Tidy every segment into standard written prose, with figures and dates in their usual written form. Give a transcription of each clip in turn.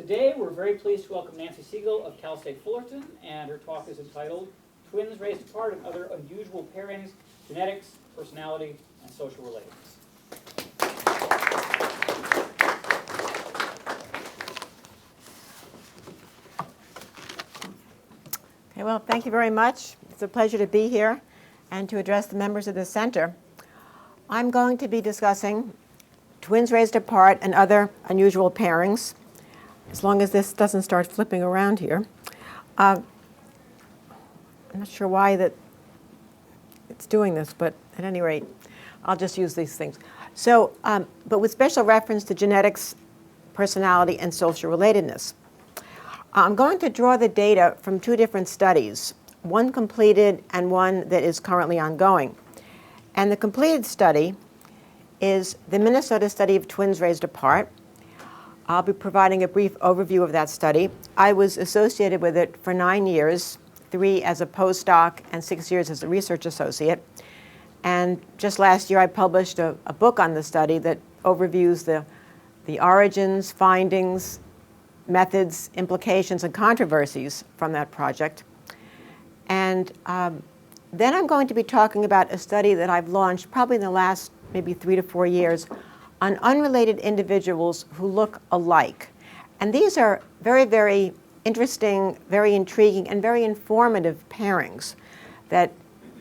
Today, we're very pleased to welcome Nancy Segal of Cal State Fullerton, and her talk is entitled Twins Raised Apart and Other Unusual Pairings, Genetics, Personality, and Social Relatedness. Okay, well, thank you very much. It's a pleasure to be here and to address the members of the center. I'm going to be discussing twins raised apart and other unusual pairings, as long as this doesn't start flipping around here. I'm not sure why that it's doing this, but at any rate, I'll just use these things. So, but with special reference to genetics, personality, and social relatedness. I'm going to draw the data from two different studies, one completed and one that is currently ongoing. And the completed study is the Minnesota study of twins raised apart. I'll be providing a brief overview of that study. I was associated with it for 9 years, 3 as a postdoc and 6 years as a research associate. And just last year, I published a book on the study that overviews the origins, findings, methods, implications, and controversies from that project. And then I'm going to be talking about a study that I've launched probably in the last maybe 3 to 4 years on unrelated individuals who look alike. And these are very, very interesting, very intriguing, and very informative pairings that,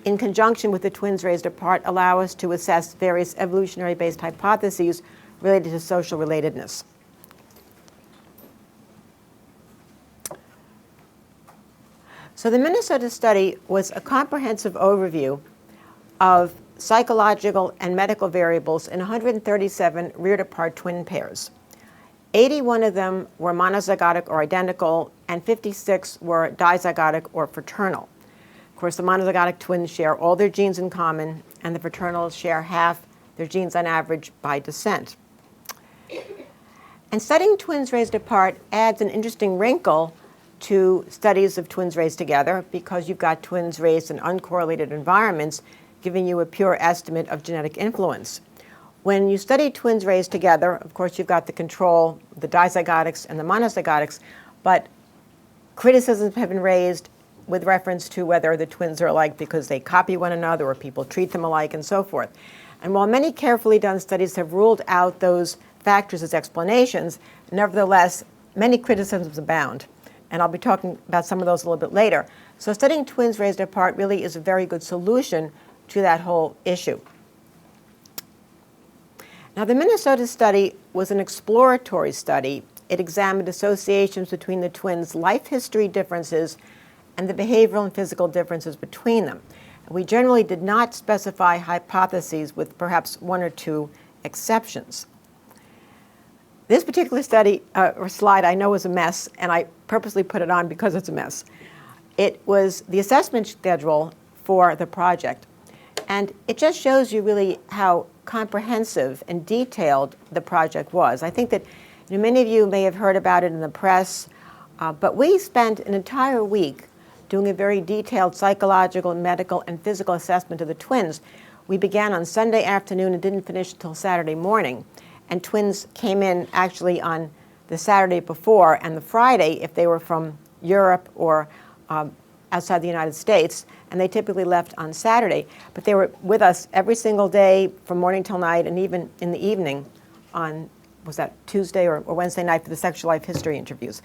in conjunction with the twins raised apart, allow us to assess various evolutionary-based hypotheses related to social relatedness. So the Minnesota study was a comprehensive overview of psychological and medical variables in 137 reared apart twin pairs. 81 of them were monozygotic or identical, and 56 were dizygotic or fraternal. Of course, the monozygotic twins share all their genes in common, and the fraternals share half their genes on average by descent. And studying twins raised apart adds an interesting wrinkle to studies of twins raised together, because you've got twins raised in uncorrelated environments, giving you a pure estimate of genetic influence. When you study twins raised together, of course, you've got the control, the dizygotics and the monozygotics, but criticisms have been raised with reference to whether the twins are alike because they copy one another or people treat them alike and so forth. And while many carefully done studies have ruled out those factors as explanations, nevertheless, many criticisms abound. And I'll be talking about some of those a little bit later. So studying twins raised apart really is a very good solution to that whole issue. Now, the Minnesota study was an exploratory study. It examined associations between the twins' life history differences and the behavioral and physical differences between them. We generally did not specify hypotheses, with perhaps 1 or 2 exceptions. This particular study, or slide, I know is a mess, and I purposely put it on because it's a mess. It was the assessment schedule for the project. And it just shows you really how comprehensive and detailed the project was. I think that many of you may have heard about it in the press, but we spent an entire week doing a very detailed psychological, medical, and physical assessment of the twins. We began on Sunday afternoon and didn't finish until Saturday morning. And twins came in actually on the Saturday before and the Friday if they were from Europe or outside the United States, and they typically left on Saturday. But they were with us every single day from morning till night, and even in the evening on, was that Tuesday or Wednesday night, for the sexual life history interviews.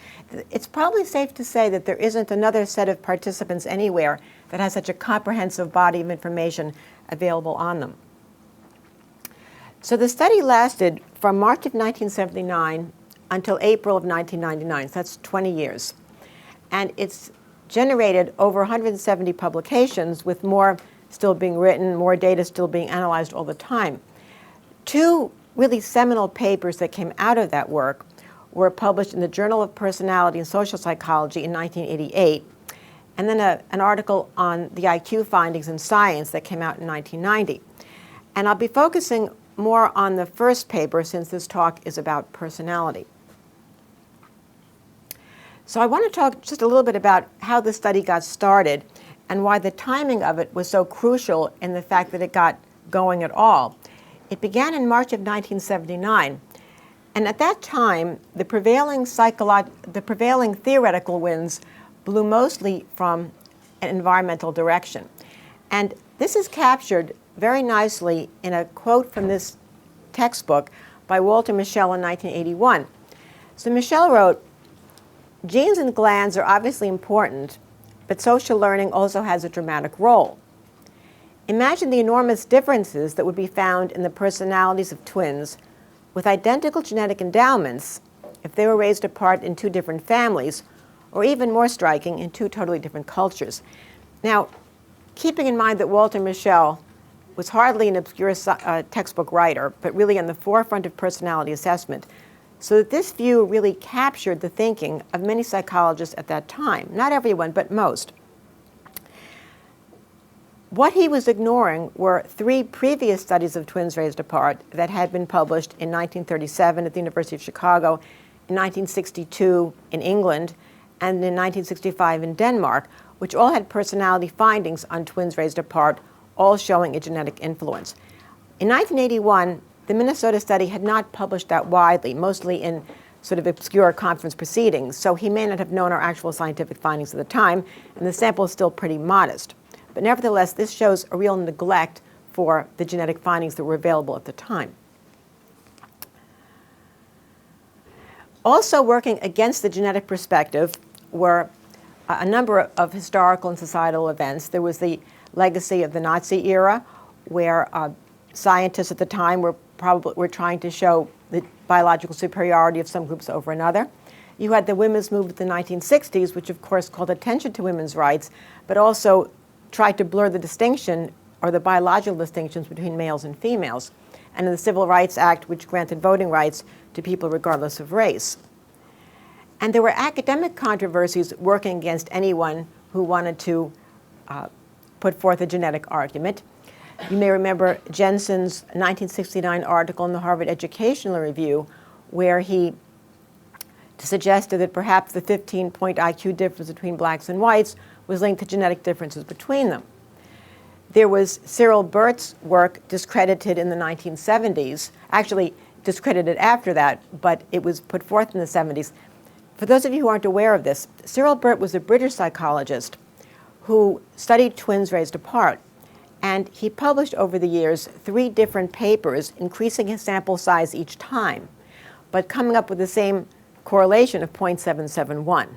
It's probably safe to say that there isn't another set of participants anywhere that has such a comprehensive body of information available on them. So the study lasted from March of 1979 until April of 1999, so that's 20 years. And it's generated over 170 publications, with more still being written, more data still being analyzed all the time. 2 really seminal papers that came out of that work were published in the Journal of Personality and Social Psychology in 1988, and then an article on the IQ findings in Science that came out in 1990. And I'll be focusing more on the first paper, since this talk is about personality. So I want to talk just a little bit about how the study got started and why the timing of it was so crucial in the fact that it got going at all. It began in March of 1979, And at that time, the prevailing theoretical winds blew mostly from an environmental direction. And this is captured very nicely in a quote from this textbook by Walter Mischel in 1981. So Mischel wrote, "Genes and glands are obviously important, but social learning also has a dramatic role. Imagine the enormous differences that would be found in the personalities of twins with identical genetic endowments if they were raised apart in two different families, or even more striking, in two totally different cultures." Now, keeping in mind that Walter Mischel was hardly an obscure textbook writer, but really on the forefront of personality assessment, so that this view really captured the thinking of many psychologists at that time. Not everyone, but most. What he was ignoring were three previous studies of twins raised apart that had been published in 1937 at the University of Chicago, in 1962 in England, and in 1965 in Denmark, which all had personality findings on twins raised apart, all showing a genetic influence. In 1981, the Minnesota study had not published that widely, mostly in sort of obscure conference proceedings, so he may not have known our actual scientific findings at the time, and the sample is still pretty modest. But nevertheless, this shows a real neglect for the genetic findings that were available at the time. Also working against the genetic perspective were a number of historical and societal events. There was the legacy of the Nazi era, where scientists at the time were trying to show the biological superiority of some groups over another. You had the women's movement in the 1960s, which of course called attention to women's rights, but also tried to blur the distinction or the biological distinctions between males and females. And in the Civil Rights Act, which granted voting rights to people regardless of race. And there were academic controversies working against anyone who wanted to put forth a genetic argument. You may remember Jensen's 1969 article in the Harvard Educational Review, where he suggested that perhaps the 15-point IQ difference between blacks and whites was linked to genetic differences between them. There was Cyril Burt's work discredited in the 1970s, actually discredited after that, but it was put forth in the 70s. For those of you who aren't aware of this, Cyril Burt was a British psychologist who studied twins raised apart. And he published over the years 3 different papers, increasing his sample size each time, but coming up with the same correlation of 0.771.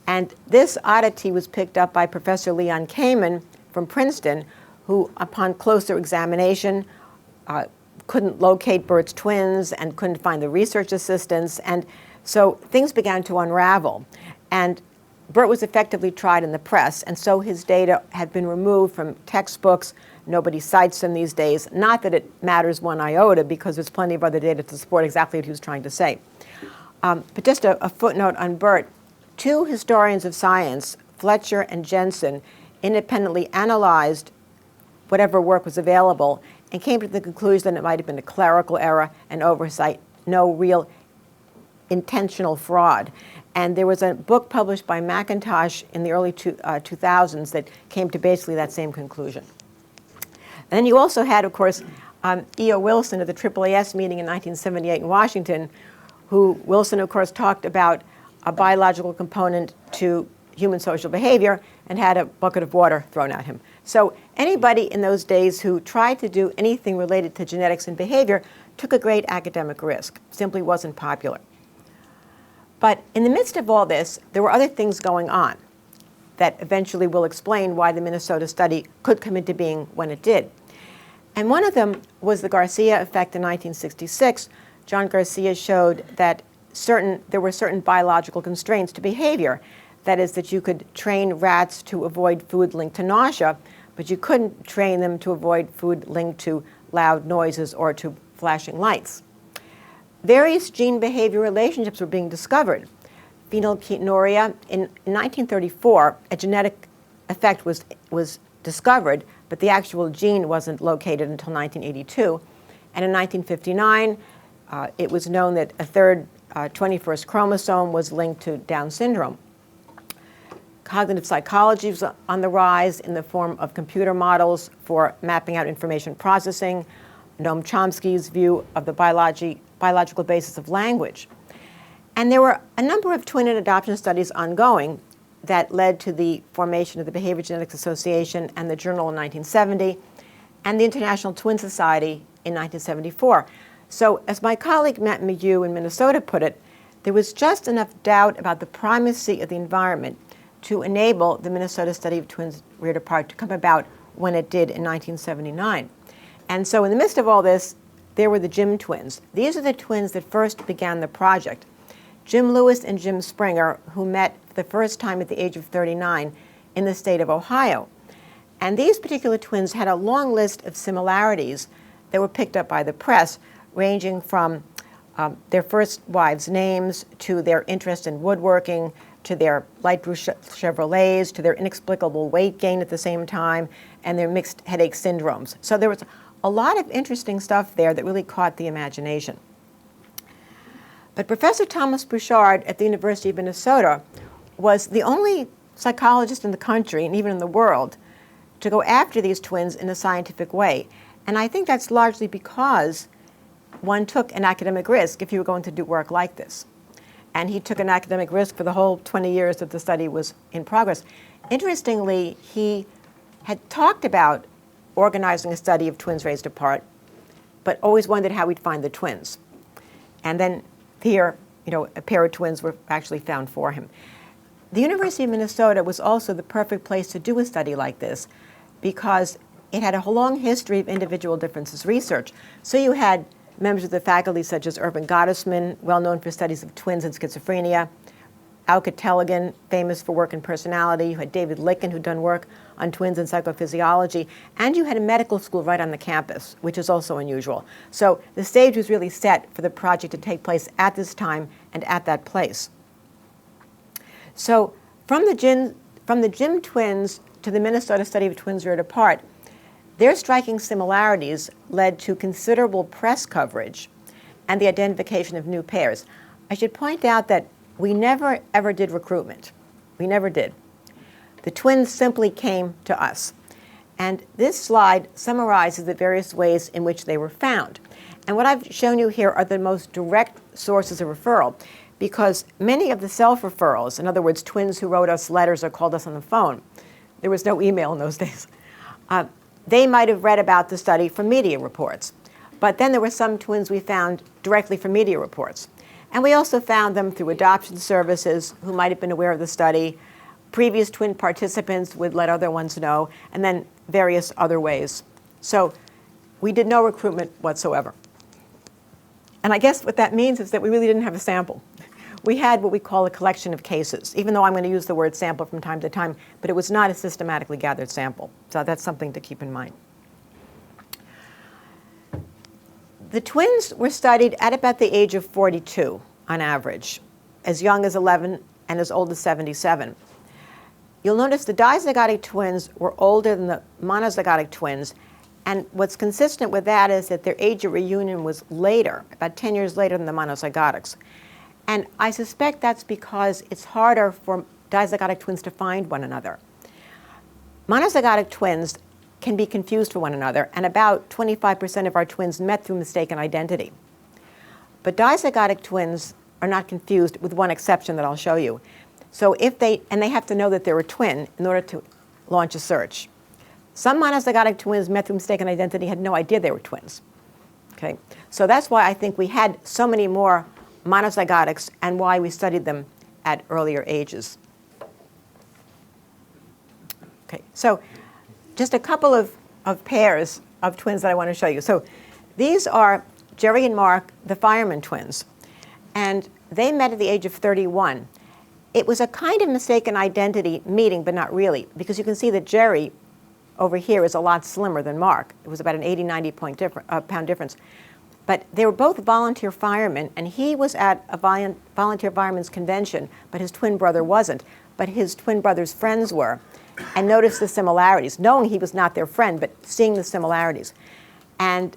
And this oddity was picked up by Professor Leon Kamen from Princeton, who, upon closer examination, couldn't locate Burt's twins and couldn't find the research assistants. And so things began to unravel. And Burt was effectively tried in the press, and so his data had been removed from textbooks. Nobody cites him these days. Not that it matters one iota, because there's plenty of other data to support exactly what he was trying to say. But just a footnote on Burt. 2 historians of science, Fletcher and Jensen, independently analyzed whatever work was available and came to the conclusion that it might have been a clerical error, an oversight, no real intentional fraud. And there was a book published by McIntosh in the early 2000s that came to basically that same conclusion. And then you also had, of course, E.O. Wilson at the AAAS meeting in 1978 in Washington, who Wilson, of course, talked about a biological component to human social behavior and had a bucket of water thrown at him. So anybody in those days who tried to do anything related to genetics and behavior took a great academic risk. Simply wasn't popular. But in the midst of all this, there were other things going on that eventually will explain why the Minnesota study could come into being when it did. And one of them was the Garcia effect in 1966. John Garcia showed that there were certain biological constraints to behavior. That is, that you could train rats to avoid food linked to nausea, but you couldn't train them to avoid food linked to loud noises or to flashing lights. Various gene behavior relationships were being discovered. Phenylketonuria, in 1934, a genetic effect was discovered, but the actual gene wasn't located until 1982. And in 1959, it was known that a third 21st chromosome was linked to Down syndrome. Cognitive psychology was on the rise in the form of computer models for mapping out information processing. Noam Chomsky's view of the biology biological basis of language. And there were a number of twin and adoption studies ongoing that led to the formation of the Behavior Genetics Association and the Journal in 1970, and the International Twin Society in 1974. So as my colleague Matt McHugh in Minnesota put it, there was just enough doubt about the primacy of the environment to enable the Minnesota study of twins reared apart to come about when it did in 1979. And so in the midst of all this, there were the Jim twins. These are the twins that first began the project. Jim Lewis and Jim Springer, who met for the first time at the age of 39 in the state of Ohio. And these particular twins had a long list of similarities that were picked up by the press, ranging from their first wives' names to their interest in woodworking, to their light blue Chevrolets, to their inexplicable weight gain at the same time, and their mixed headache syndromes. So there was a lot of interesting stuff there that really caught the imagination. But Professor Thomas Bouchard at the University of Minnesota was the only psychologist in the country, and even in the world, to go after these twins in a scientific way. And I think that's largely because one took an academic risk if you were going to do work like this. And he took an academic risk for the whole 20 years that the study was in progress. Interestingly, he had talked about organizing a study of twins raised apart, but always wondered how we'd find the twins. And then here, a pair of twins were actually found for him. The University of Minnesota was also the perfect place to do a study like this because it had a long history of individual differences research. So you had members of the faculty such as Irvin Gottesman, well known for studies of twins and schizophrenia, Auke Tellegen, famous for work in personality. You had David Licken, who'd done work on twins and psychophysiology. And you had a medical school right on the campus, which is also unusual. So the stage was really set for the project to take place at this time and at that place. So from the Jim twins to the Minnesota study of twins reared apart, their striking similarities led to considerable press coverage and the identification of new pairs. I should point out that we never, ever did recruitment. We never did. The twins simply came to us. And this slide summarizes the various ways in which they were found. And what I've shown you here are the most direct sources of referral, because many of the self-referrals, in other words, twins who wrote us letters or called us on the phone, there was no email in those days, they might have read about the study from media reports. But then there were some twins we found directly from media reports. And we also found them through adoption services who might have been aware of the study. Previous twin participants would let other ones know, and then various other ways. So we did no recruitment whatsoever. And I guess what that means is that we really didn't have a sample. We had what we call a collection of cases, even though I'm going to use the word sample from time to time, but it was not a systematically gathered sample. So that's something to keep in mind. The twins were studied at about the age of 42 on average, as young as 11 and as old as 77. You'll notice the dizygotic twins were older than the monozygotic twins, and what's consistent with that is that their age of reunion was later, about 10 years later than the monozygotics. And I suspect that's because it's harder for dizygotic twins to find one another. Monozygotic twins can be confused for one another, and about 25% of our twins met through mistaken identity. But dizygotic twins are not confused, with one exception that I'll show you. So they have to know that they're a twin in order to launch a search. Some monozygotic twins met through mistaken identity had no idea they were twins. Okay? So that's why I think we had so many more monozygotics and why we studied them at earlier ages. Okay, so just a couple of pairs of twins that I want to show you. So these are Jerry and Mark, the fireman twins. And they met at the age of 31. It was a kind of mistaken identity meeting, but not really, because you can see that Jerry over here is a lot slimmer than Mark. It was about an 80, 90 pound difference. But they were both volunteer firemen, and he was at a volunteer firemen's convention, but his twin brother wasn't. But his twin brother's friends were, and noticed the similarities, knowing he was not their friend, but seeing the similarities. And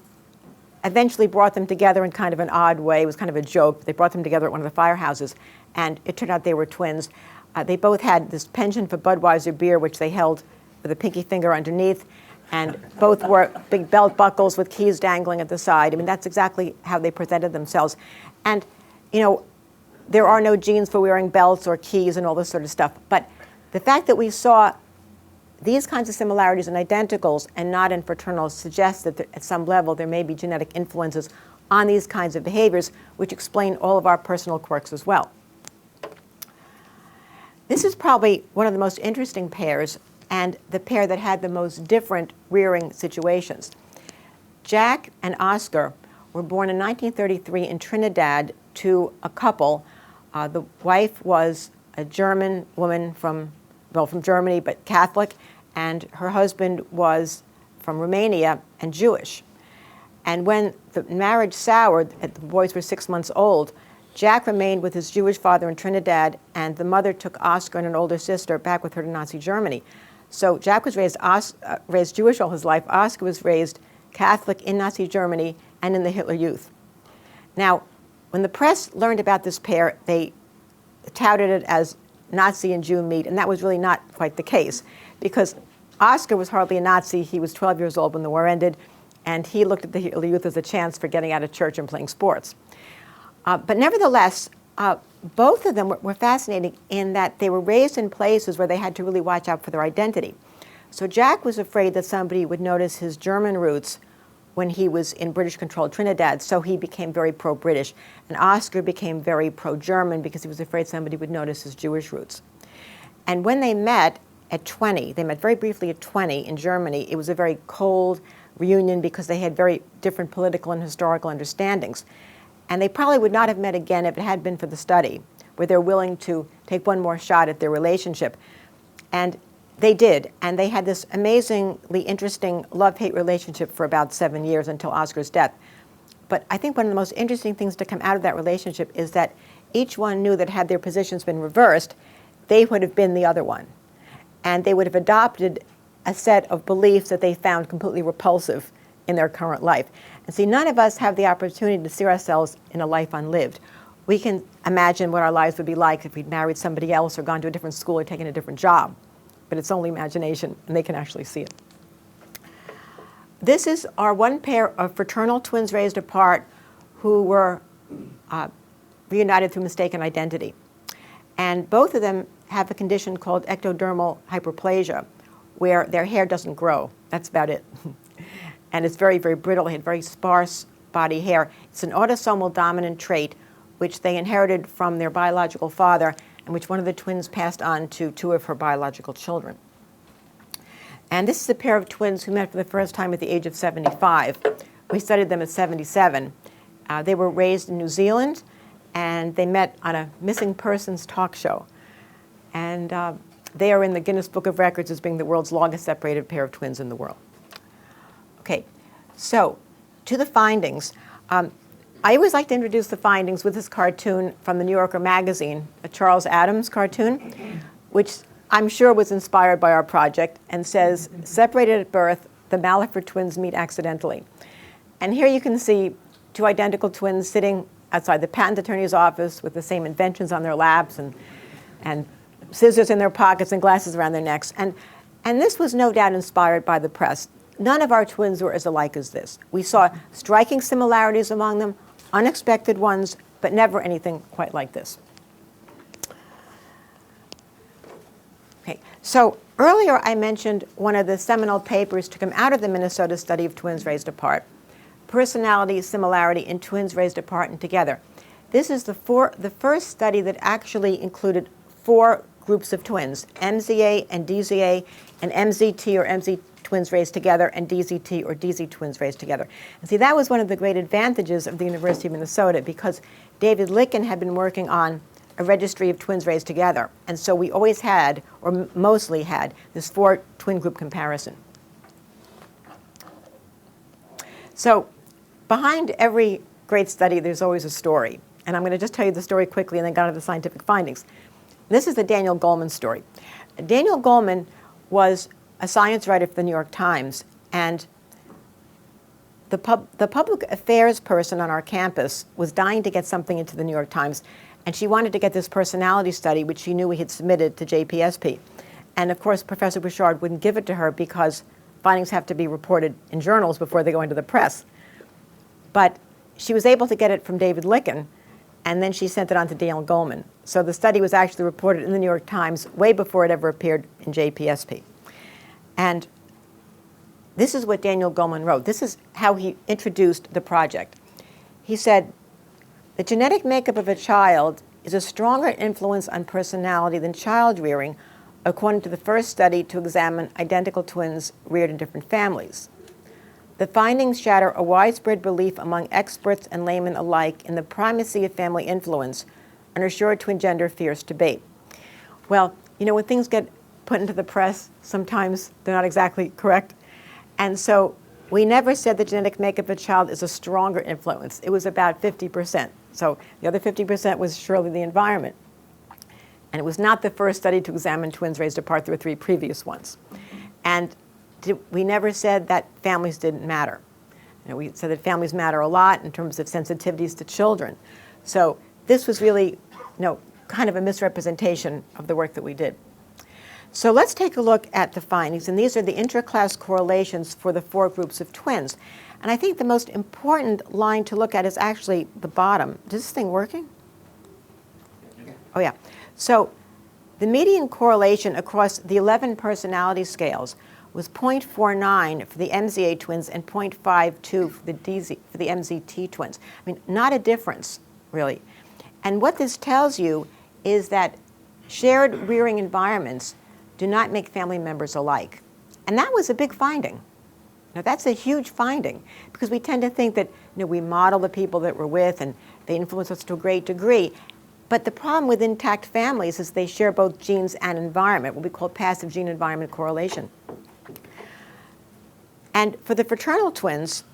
eventually brought them together in kind of an odd way. It was kind of a joke. They brought them together at one of the firehouses, and it turned out they were twins. They both had this penchant for Budweiser beer, which they held with a pinky finger underneath. and both wore big belt buckles with keys dangling at the side. I mean, that's exactly how they presented themselves. And, you know, there are no genes for wearing belts or keys and all this sort of stuff. But the fact that we saw these kinds of similarities in identicals and not in fraternals suggests that at some level there may be genetic influences on these kinds of behaviors, which explain all of our personal quirks as well. This is probably one of the most interesting pairs, and the pair that had the most different rearing situations. Jack and Oscar were born in 1933 in Trinidad to a couple. The wife was a German woman from Germany, but Catholic, and her husband was from Romania and Jewish. And when the marriage soured, the boys were 6 months old, Jack remained with his Jewish father in Trinidad, and the mother took Oscar and an older sister back with her to Nazi Germany. So Jack was raised Jewish all his life. Oscar was raised Catholic in Nazi Germany and in the Hitler Youth. Now, when the press learned about this pair, they touted it as Nazi and Jew meet, and that was really not quite the case, because Oscar was hardly a Nazi. He was 12 years old when the war ended, and he looked at the Hitler Youth as a chance for getting out of church and playing sports. But nevertheless, both of them were fascinating in that they were raised in places where they had to really watch out for their identity. So Jack was afraid that somebody would notice his German roots when he was in British-controlled Trinidad, so he became very pro-British. And Oscar became very pro-German because he was afraid somebody would notice his Jewish roots. And when they met at 20, they met very briefly at 20 in Germany. It was a very cold reunion because they had very different political and historical understandings. And they probably would not have met again if it had been for the study, where they're willing to take one more shot at their relationship. And they did, and they had this amazingly interesting love-hate relationship for about 7 years until Oscar's death. But I think one of the most interesting things to come out of that relationship is that each one knew that had their positions been reversed, they would have been the other one. And they would have adopted a set of beliefs that they found completely repulsive in their current life. And see, none of us have the opportunity to see ourselves in a life unlived. We can imagine what our lives would be like if we'd married somebody else or gone to a different school or taken a different job. But it's only imagination, and they can actually see it. This is our one pair of fraternal twins raised apart who were reunited through mistaken identity. And both of them have a condition called ectodermal hyperplasia, where their hair doesn't grow. That's about it. And it's very, very brittle. They had very sparse body hair. It's an autosomal dominant trait which they inherited from their biological father, and which one of the twins passed on to two of her biological children. And this is a pair of twins who met for the first time at the age of 75. We studied them at 77. They were raised in New Zealand, and they met on a missing persons talk show. And they are in the Guinness Book of Records as being the world's longest separated pair of twins in the world. Okay, so to the findings. I always like to introduce the findings with this cartoon from the New Yorker magazine, a Charles Addams cartoon, which I'm sure was inspired by our project, and says, separated at birth, the Maliford twins meet accidentally. And here you can see two identical twins sitting outside the patent attorney's office with the same inventions on their laps and scissors in their pockets and glasses around their necks. And this was no doubt inspired by the press. None of our twins were as alike as this. We saw striking similarities among them, unexpected ones, but never anything quite like this. Okay, so earlier I mentioned one of the seminal papers to come out of the Minnesota study of twins raised apart, Personality, Similarity in Twins Raised Apart and Together. This is the first study that actually included 4 groups of twins, MZA and DZA, and MZT or MZ twins raised together, and DZT or DZ twins raised together. And see, that was one of the great advantages of the University of Minnesota, because David Licken had been working on a registry of twins raised together. And so we always had, or mostly had, this 4 twin group comparison. So behind every great study, there's always a story. And I'm going to just tell you the story quickly and then go on to the scientific findings. This is the Daniel Goleman story. Daniel Goleman was a science writer for the New York Times, and the public affairs person on our campus was dying to get something into the New York Times, and she wanted to get this personality study, which she knew we had submitted to JPSP. And of course, Professor Bouchard wouldn't give it to her because findings have to be reported in journals before they go into the press. But she was able to get it from David Licken, and then she sent it on to Daniel Goleman. So the study was actually reported in the New York Times way before it ever appeared in JPSP. And this is what Daniel Goleman wrote. This is how he introduced the project. He said, "The genetic makeup of a child is a stronger influence on personality than child rearing, according to the first study to examine identical twins reared in different families. The findings shatter a widespread belief among experts and laymen alike in the primacy of family influence and are sure to engender fierce debate." Well, you know, when things get put into the press, sometimes they're not exactly correct. And so we never said the genetic makeup of a child is a stronger influence. It was about 50%. So the other 50% was surely the environment. And it was not the first study to examine twins raised apart. There were 3 previous ones. And we never said that families didn't matter. You know, we said that families matter a lot in terms of sensitivities to children. So this was really, kind of a misrepresentation of the work that we did. So let's take a look at the findings. And these are the intra-class correlations for the 4 groups of twins. And I think the most important line to look at is actually the bottom. Is this thing working? Oh, yeah. So the median correlation across the 11 personality scales was 0.49 for the MZA twins and 0.52 for the MZT twins. I mean, not a difference, really. And what this tells you is that shared rearing environments do not make family members alike. And that was a big finding. Now, that's a huge finding, because we tend to think that we model the people that we're with and they influence us to a great degree. But the problem with intact families is they share both genes and environment, what we call passive gene-environment correlation. And for the fraternal twins,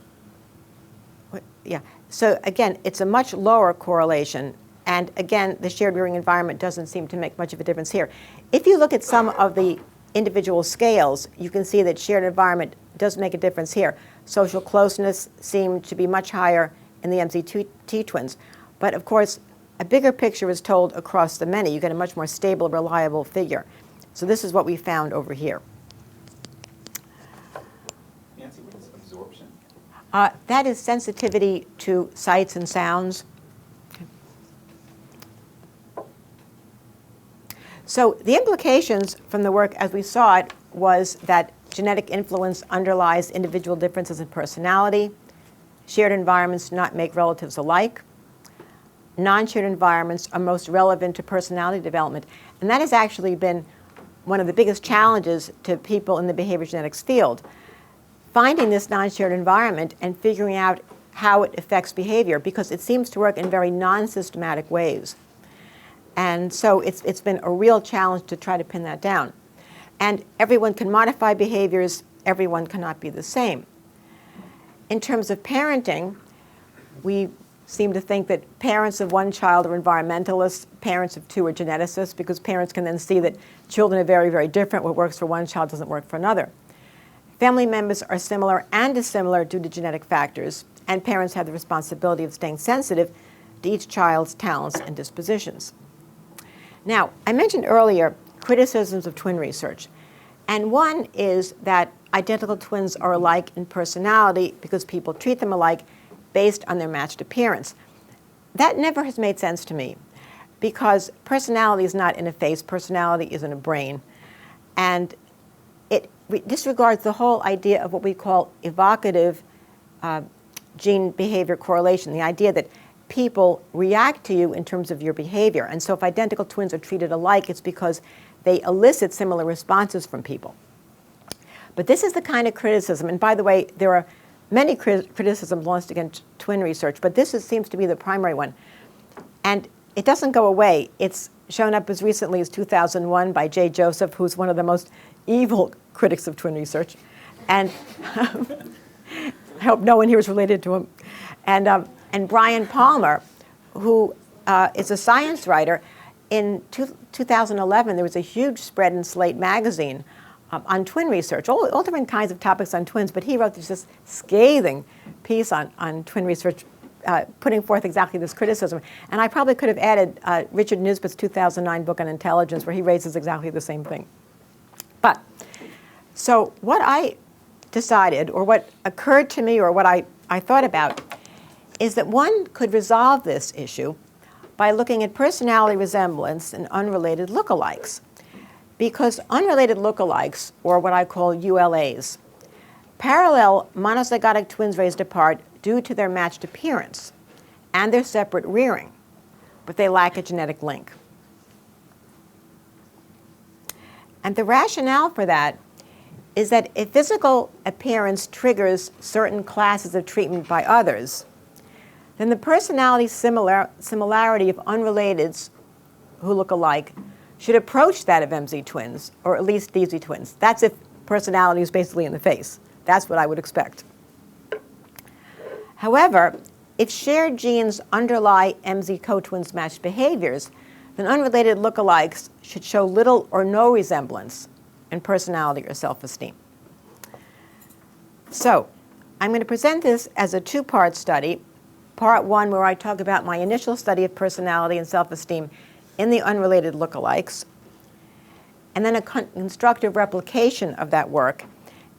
so again, it's a much lower correlation. And again, the shared rearing environment doesn't seem to make much of a difference here. If you look at some of the individual scales, you can see that shared environment does make a difference here. Social closeness seemed to be much higher in the MZT twins. But of course, a bigger picture is told across the many. You get a much more stable, reliable figure. So this is what we found over here. Nancy, what is absorption? That is sensitivity to sights and sounds. So the implications from the work as we saw it was that genetic influence underlies individual differences in personality. Shared environments do not make relatives alike. Non-shared environments are most relevant to personality development. And that has actually been one of the biggest challenges to people in the behavior genetics field. Finding this non-shared environment and figuring out how it affects behavior, because it seems to work in very non-systematic ways. And so it's been a real challenge to try to pin that down. And everyone can modify behaviors. Everyone cannot be the same. In terms of parenting, we seem to think that parents of one child are environmentalists, parents of 2 are geneticists, because parents can then see that children are very, very different. What works for one child doesn't work for another. Family members are similar and dissimilar due to genetic factors, and parents have the responsibility of staying sensitive to each child's talents and dispositions. Now, I mentioned earlier criticisms of twin research. And one is that identical twins are alike in personality because people treat them alike based on their matched appearance. That never has made sense to me, because personality is not in a face, personality is in a brain. And it disregards the whole idea of what we call evocative gene behavior correlation, the idea that people react to you in terms of your behavior. And so if identical twins are treated alike, it's because they elicit similar responses from people. But this is the kind of criticism, and by the way, there are many criticisms launched against twin research, but this seems to be the primary one. And it doesn't go away. It's shown up as recently as 2001 by Jay Joseph, who's one of the most evil critics of twin research. And I hope no one here is related to him. And Brian Palmer, who is a science writer. In 2011, there was a huge spread in Slate magazine on twin research, all different kinds of topics on twins, but he wrote this scathing piece on twin research, putting forth exactly this criticism. And I probably could have added Richard Nisbet's 2009 book on intelligence, where he raises exactly the same thing. But, so what I decided, or what occurred to me, or what I thought about, is that one could resolve this issue by looking at personality resemblance and unrelated lookalikes. Because unrelated lookalikes, or what I call ULAs, parallel monozygotic twins raised apart due to their matched appearance and their separate rearing, but they lack a genetic link. And the rationale for that is that if physical appearance triggers certain classes of treatment by others, then the personality similarity of unrelateds who look alike should approach that of MZ twins, or at least DZ twins. That's if personality is basically in the face. That's what I would expect. However, if shared genes underlie MZ co-twins' matched behaviors, then unrelated lookalikes should show little or no resemblance in personality or self-esteem. So, I'm going to present this as a two-part study. Part one, where I talk about my initial study of personality and self-esteem in the unrelated lookalikes, and then a constructive replication of that work,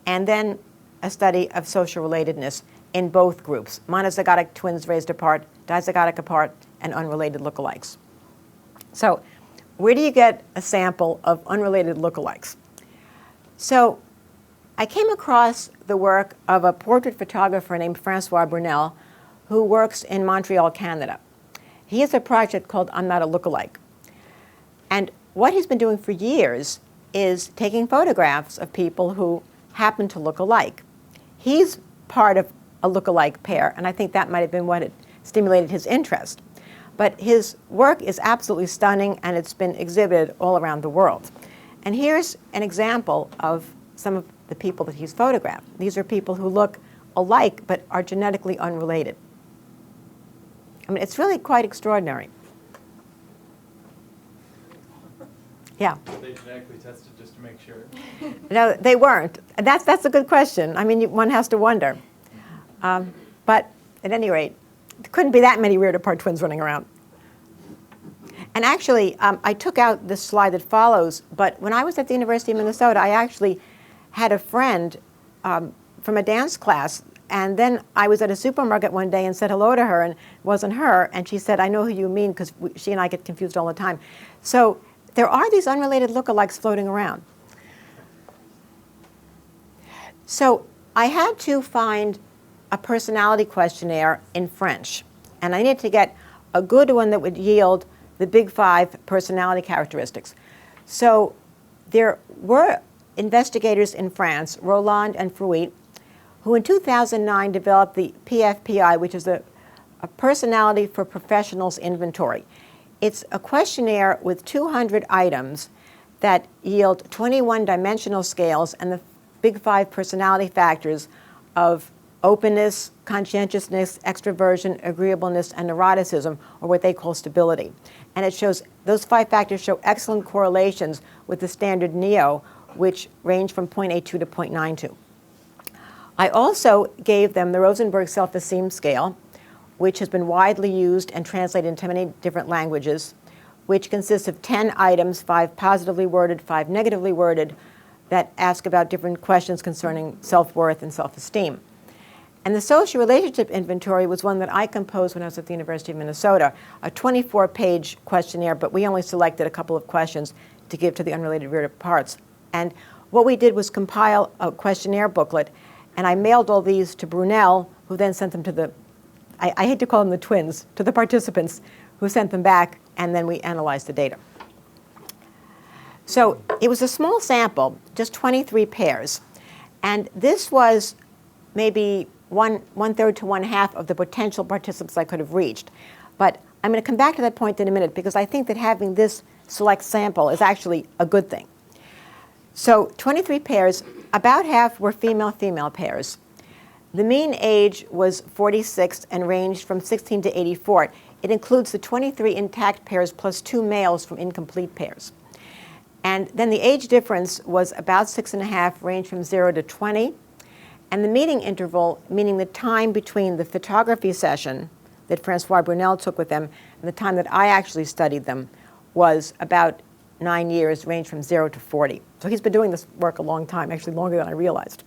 and then a study of social relatedness in both groups, monozygotic twins raised apart, dizygotic apart, and unrelated lookalikes. So, where do you get a sample of unrelated lookalikes? So, I came across the work of a portrait photographer named Francois Brunel, who works in Montreal, Canada. He has a project called I'm Not a Lookalike. And what he's been doing for years is taking photographs of people who happen to look alike. He's part of a lookalike pair, and I think that might have been what had stimulated his interest. But his work is absolutely stunning, and it's been exhibited all around the world. And here's an example of some of the people that he's photographed. These are people who look alike but are genetically unrelated. I mean, it's really quite extraordinary. Yeah. Were they genetically tested just to make sure? No, they weren't. And that's a good question. I mean, one has to wonder. But at any rate, there couldn't be that many weird apart twins running around. And actually, I took out this slide that follows, but when I was at the University of Minnesota, I actually had a friend from a dance class, and then I was at a supermarket one day and said hello to her, and it wasn't her, and she said, I know who you mean, because she and I get confused all the time. So there are these unrelated lookalikes floating around. So I had to find a personality questionnaire in French, and I needed to get a good one that would yield the big 5 personality characteristics. So there were investigators in France, Roland and Fruit, who in 2009 developed the PFPI, which is a Personality for Professionals inventory. It's a questionnaire with 200 items that yield 21 dimensional scales and the big 5 personality factors of openness, conscientiousness, extroversion, agreeableness, and neuroticism, or what they call stability. And it shows, those 5 factors show excellent correlations with the standard NEO, which range from 0.82 to 0.92. I also gave them the Rosenberg self-esteem scale, which has been widely used and translated into many different languages, which consists of 10 items, 5 positively worded, 5 negatively worded, that ask about different questions concerning self-worth and self-esteem. And the social relationship inventory was one that I composed when I was at the University of Minnesota, a 24-page questionnaire, but we only selected a couple of questions to give to the unrelated reared parts. And what we did was compile a questionnaire booklet, and I mailed all these to Brunel, who then sent them to the, I hate to call them the twins, to the participants, who sent them back, and then we analyzed the data. So it was a small sample, just 23 pairs. And this was maybe one-third to one-half of the potential participants I could have reached. But I'm going to come back to that point in a minute, because I think that having this select sample is actually a good thing. So 23 pairs, about half were female-female pairs. The mean age was 46 and ranged from 16 to 84. It includes the 23 intact pairs plus 2 males from incomplete pairs. And then the age difference was about 6.5, ranged from 0 to 20. And the meeting interval, meaning the time between the photography session that Francois Brunel took with them and the time that I actually studied them, was about 9 years, ranged from 0 to 40. So he's been doing this work a long time, actually longer than I realized.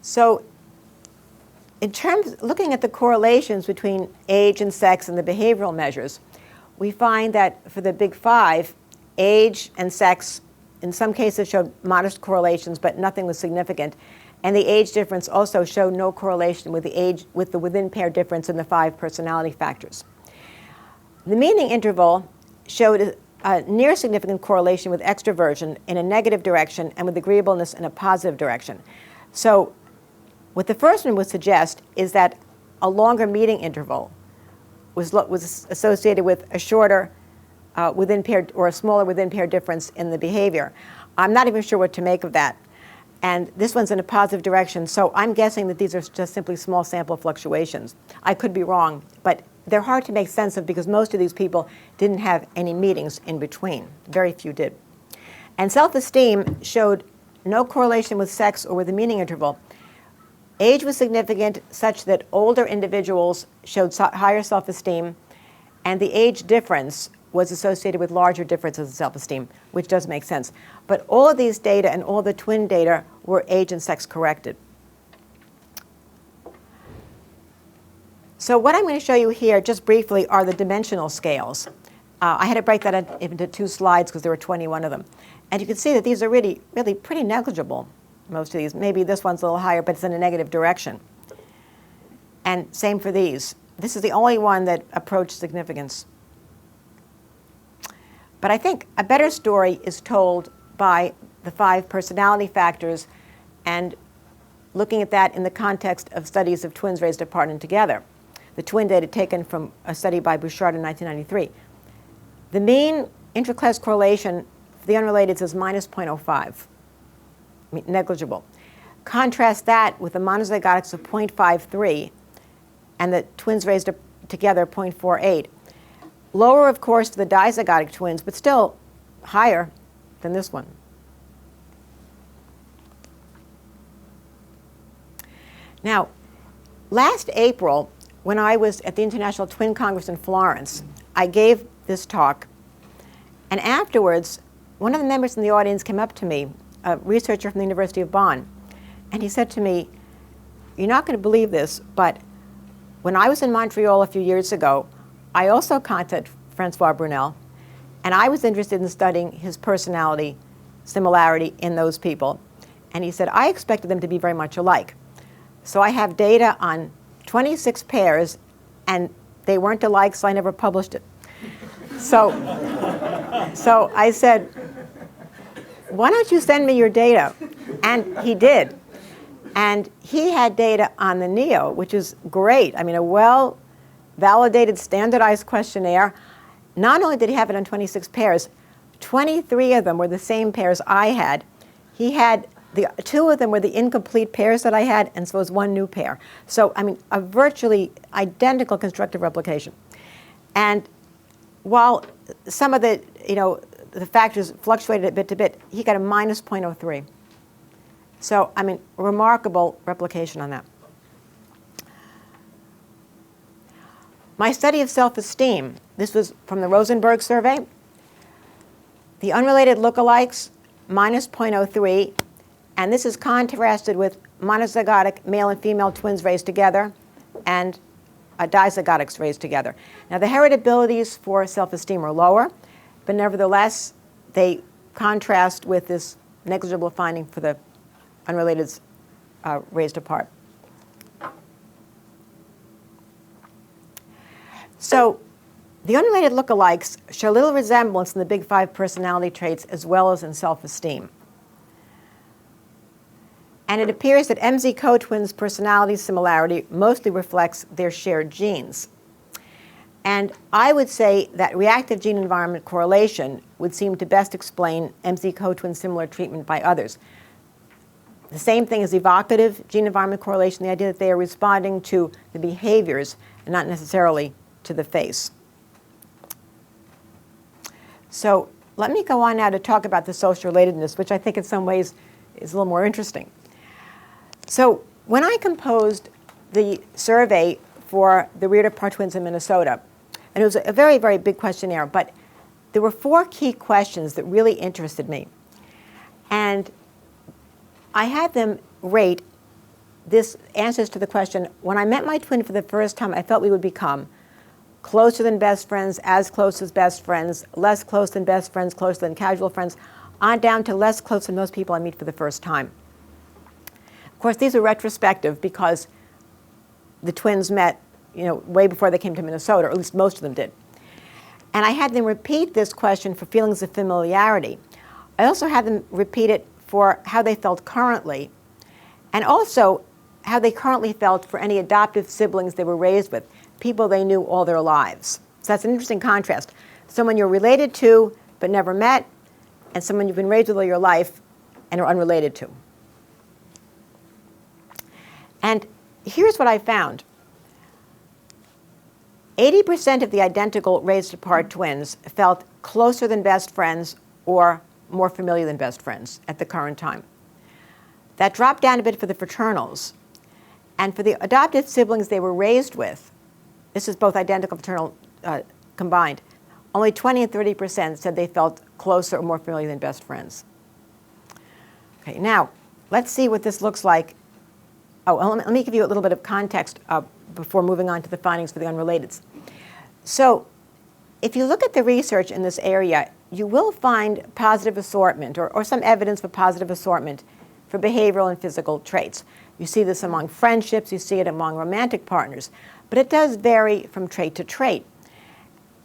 So in terms, looking at the correlations between age and sex and the behavioral measures, we find that for the big five, age and sex in some cases showed modest correlations, but nothing was significant. And the age difference also showed no correlation with the age, with the within-pair difference in the 5 personality factors. The meaning interval showed a near significant correlation with extroversion in a negative direction and with agreeableness in a positive direction. So what the first one would suggest is that a longer meeting interval was associated with a shorter within-pair or a smaller within-pair difference in the behavior. I'm not even sure what to make of that. And this one's in a positive direction, so I'm guessing that these are just simply small sample fluctuations. I could be wrong, but they're hard to make sense of because most of these people didn't have any meetings in between. Very few did. And self-esteem showed no correlation with sex or with the meaning interval. Age was significant such that older individuals showed higher self-esteem, and the age difference was associated with larger differences in self-esteem, which does make sense. But all of these data and all the twin data were age and sex corrected. So what I'm going to show you here, just briefly, are the dimensional scales. I had to break that into 2 slides because there were 21 of them. And you can see that these are really pretty negligible, most of these. Maybe this one's a little higher, but it's in a negative direction. And same for these. This is the only one that approached significance. But I think a better story is told by the 5 personality factors and looking at that in the context of studies of twins raised apart and together. The twin data taken from a study by Bouchard in 1993. The mean intra-class correlation for the unrelated is minus 0.05, negligible. Contrast that with the monozygotics of 0.53 and the twins raised together 0.48. Lower, of course, for the dizygotic twins, but still higher than this one. Now, last April, when I was at the International Twin Congress in Florence, I gave this talk, and afterwards, one of the members in the audience came up to me, a researcher from the University of Bonn, and he said to me, "You're not going to believe this, but when I was in Montreal a few years ago, I also contacted Francois Brunel, and I was interested in studying his personality similarity in those people." And he said, "I expected them to be very much alike. So I have data on 26 pairs, and they weren't alike, so I never published it." So I said, "Why don't you send me your data?" And he did. And he had data on the NEO, which is great. I mean, a well-validated, standardized questionnaire. Not only did he have it on 26 pairs, 23 of them were the same pairs I had. He had 2 of them were the incomplete pairs that I had, and so was 1 new pair. So, I mean, a virtually identical constructive replication. And while some of the, the factors fluctuated bit to bit, he got a minus 0.03. So, I mean, remarkable replication on that. My study of self-esteem, this was from the Rosenberg survey. The unrelated lookalikes, minus 0.03, and this is contrasted with monozygotic male and female twins raised together and dizygotics raised together. Now, the heritabilities for self-esteem are lower, but nevertheless, they contrast with this negligible finding for the unrelateds raised apart. So the unrelated lookalikes show little resemblance in the big 5 personality traits as well as in self-esteem. And it appears that MZ co-twins' personality similarity mostly reflects their shared genes. And I would say that reactive gene-environment correlation would seem to best explain MZ co-twin similar treatment by others. The same thing as evocative gene-environment correlation, the idea that they are responding to the behaviors and not necessarily to the face. So let me go on now to talk about the social relatedness, which I think in some ways is a little more interesting. So when I composed the survey for the reared-apart twins in Minnesota, and it was a very, very big questionnaire, but there were 4 key questions that really interested me. And I had them rate this answers to the question, when I met my twin for the first time, I felt we would become closer than best friends, as close as best friends, less close than best friends, closer than casual friends, on down to less close than those people I meet for the first time. Of course, these are retrospective because the twins met, way before they came to Minnesota, or at least most of them did. And I had them repeat this question for feelings of familiarity. I also had them repeat it for how they felt currently, and also how they currently felt for any adoptive siblings they were raised with, people they knew all their lives. So that's an interesting contrast. Someone you're related to but never met, and someone you've been raised with all your life and are unrelated to. And here's what I found. 80% of the identical raised apart twins felt closer than best friends or more familiar than best friends at the current time. That dropped down a bit for the fraternals. And for the adopted siblings they were raised with, this is both identical and fraternal combined, only 20 and 30% said they felt closer or more familiar than best friends. Okay, now, let's see what this looks like. Let me give you a little bit of context before moving on to the findings for the unrelateds. So, if you look at the research in this area, you will find positive assortment or some evidence for positive assortment for behavioral and physical traits. You see this among friendships, you see it among romantic partners, but it does vary from trait to trait.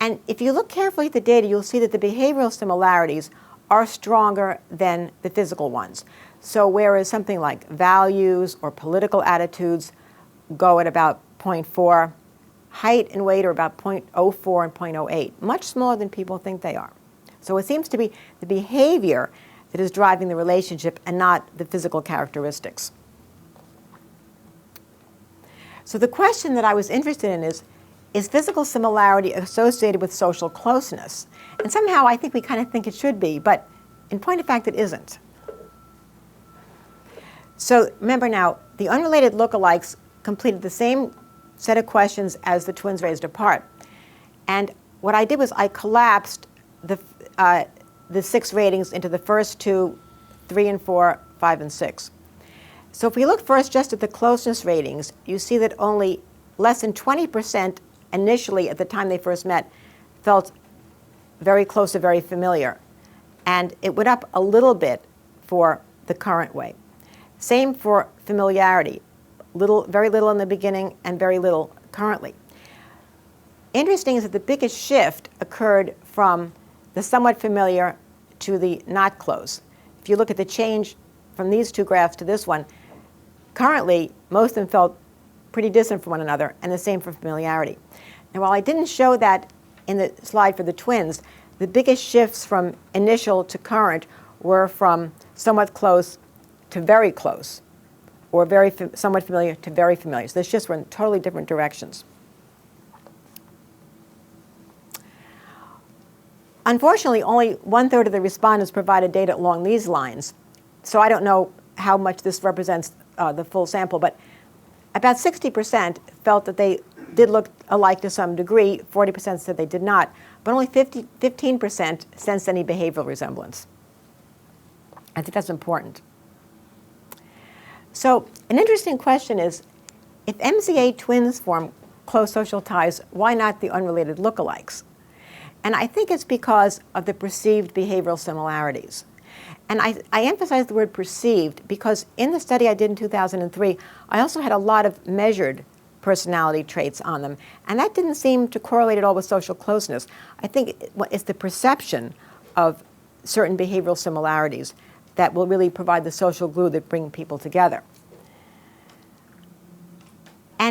And if you look carefully at the data, you'll see that the behavioral similarities are stronger than the physical ones. So whereas something like values or political attitudes go at about 0.4, height and weight are about 0.04 and 0.08, much smaller than people think they are. So it seems to be the behavior that is driving the relationship and not the physical characteristics. So the question that I was interested in is physical similarity associated with social closeness? And somehow I think we kind of think it should be, but in point of fact it isn't. So remember now, the unrelated lookalikes completed the same set of questions as the twins raised apart. And what I did was I collapsed the 6 ratings into the first 2, 3 and 4, 5 and 6. So if we look first just at the closeness ratings, you see that only less than 20% initially at the time they first met felt very close or very familiar. And it went up a little bit for the current way. Same for familiarity. Very little in the beginning and very little currently. Interesting is that the biggest shift occurred from the somewhat familiar to the not close. If you look at the change from these 2 graphs to this one, currently most of them felt pretty distant from one another, and the same for familiarity. And while I didn't show that in the slide for the twins, the biggest shifts from initial to current were from somewhat close to very close, or somewhat familiar to very familiar. So the shifts were in totally different directions. Unfortunately, only 1/3 of the respondents provided data along these lines. So I don't know how much this represents the full sample, but about 60% felt that they did look alike to some degree. 40% said they did not, but only 15% sensed any behavioral resemblance. I think that's important. So an interesting question is, if MZA twins form close social ties, why not the unrelated lookalikes? And I think it's because of the perceived behavioral similarities. And I emphasize the word perceived because in the study I did in 2003, I also had a lot of measured personality traits on them. And that didn't seem to correlate at all with social closeness. I think it's the perception of certain behavioral similarities that will really provide the social glue that bring people together.